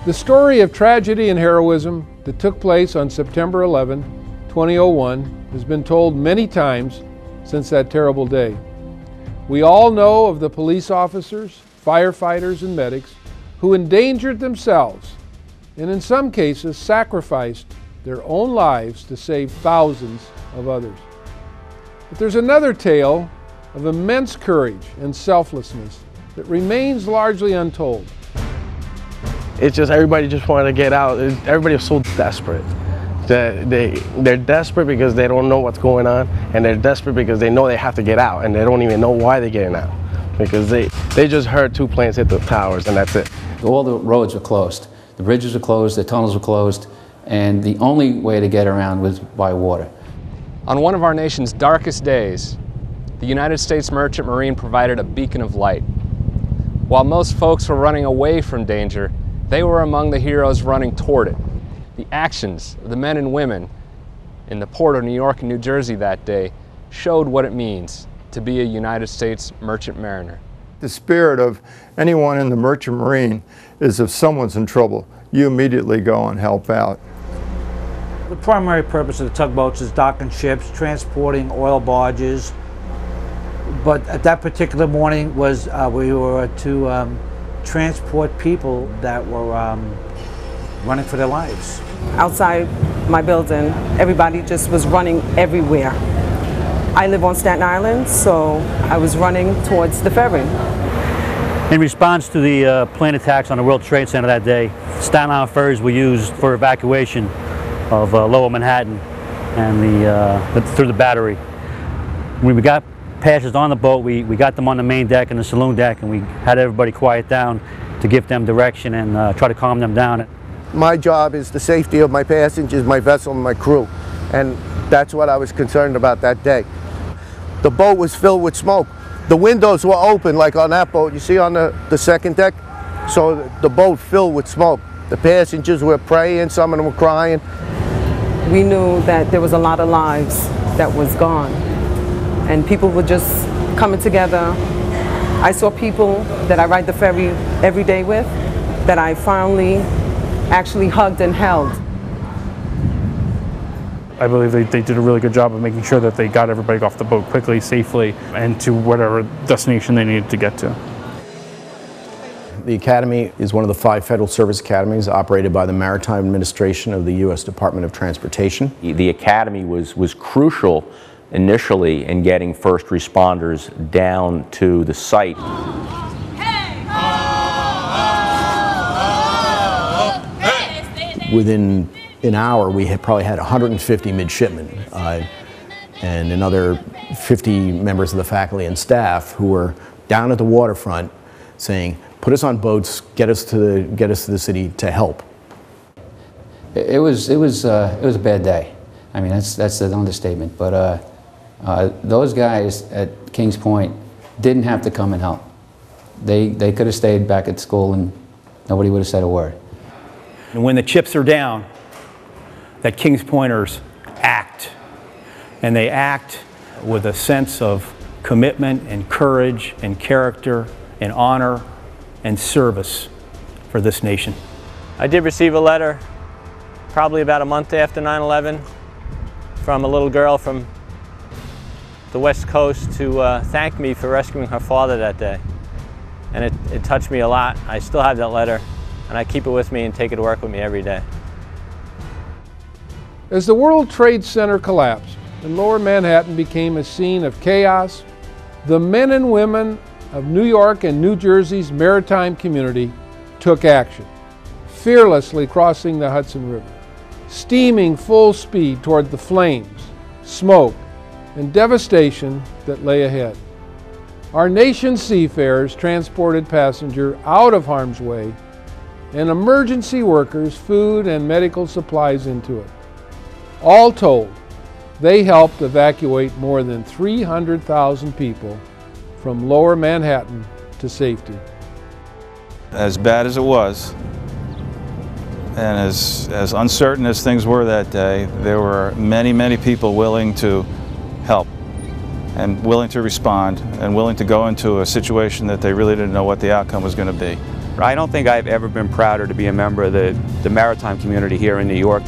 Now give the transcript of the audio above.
The story of tragedy and heroism that took place on September 11, 2001 has been told many times since that terrible day. We all know of the police officers, firefighters, and medics who endangered themselves and in some cases sacrificed their own lives to save thousands of others. But there's another tale of immense courage and selflessness that remains largely untold. It's just everybody just wanted to get out. Everybody was so desperate. They're desperate because they don't know what's going on, and they're desperate because they know they have to get out, and they don't even know why they're getting out. Because they just heard 2 planes hit the towers, and that's it. All the roads were closed. The bridges were closed, the tunnels were closed, and the only way to get around was by water. On one of our nation's darkest days, the United States Merchant Marine provided a beacon of light. While most folks were running away from danger, they were among the heroes running toward it. The actions of the men and women in the port of New York and New Jersey that day showed what it means to be a United States merchant mariner. The spirit of anyone in the Merchant Marine is if someone's in trouble, you immediately go and help out. The primary purpose of the tugboats is docking ships, transporting oil barges, but at that particular morning was we were to transport people that were running for their lives. Outside my building, everybody just was running everywhere. I live on Staten Island, so I was running towards the ferry. In response to the plane attacks on the World Trade Center that day, Staten Island ferries were used for evacuation of Lower Manhattan and through the battery. When we got passengers on the boat, we got them on the main deck and the saloon deck, and we had everybody quiet down to give them direction and try to calm them down. My job is the safety of my passengers, my vessel, and my crew, and that's what I was concerned about that day. The boat was filled with smoke. The windows were open, like on that boat, you see on the second deck? So the boat filled with smoke. The passengers were praying, some of them were crying. We knew that there was a lot of lives that was gone, and people were just coming together. I saw people that I ride the ferry every day with that I finally actually hugged and held. I believe they did a really good job of making sure that they got everybody off the boat quickly, safely, and to whatever destination they needed to get to. The Academy is one of the 5 federal service academies operated by the Maritime Administration of the U.S. Department of Transportation. The Academy was crucial initially in getting first responders down to the site. Within an hour, we had probably had 150 midshipmen and another 50 members of the faculty and staff who were down at the waterfront saying, put us on boats, get us to the city to help. It was a bad day. I mean, that's an understatement. But those guys at Kings Point didn't have to come and help. They could have stayed back at school and nobody would have said a word. And when the chips are down, that Kings Pointers act. And they act with a sense of commitment and courage and character and honor and service for this nation. I did receive a letter probably about a month after 9/11 from a little girl from the West Coast to thank me for rescuing her father that day. And it touched me a lot. I still have that letter, and I keep it with me and take it to work with me every day. As the World Trade Center collapsed and Lower Manhattan became a scene of chaos, the men and women of New York and New Jersey's maritime community took action, fearlessly crossing the Hudson River, steaming full speed toward the flames, smoke, and devastation that lay ahead. Our nation's seafarers transported passengers out of harm's way and emergency workers food and medical supplies into it. All told, they helped evacuate more than 300,000 people from Lower Manhattan to safety. As bad as it was, and as uncertain as things were that day, there were many, many people willing to help and willing to respond and willing to go into a situation that they really didn't know what the outcome was going to be. I don't think I've ever been prouder to be a member of the maritime community here in New York.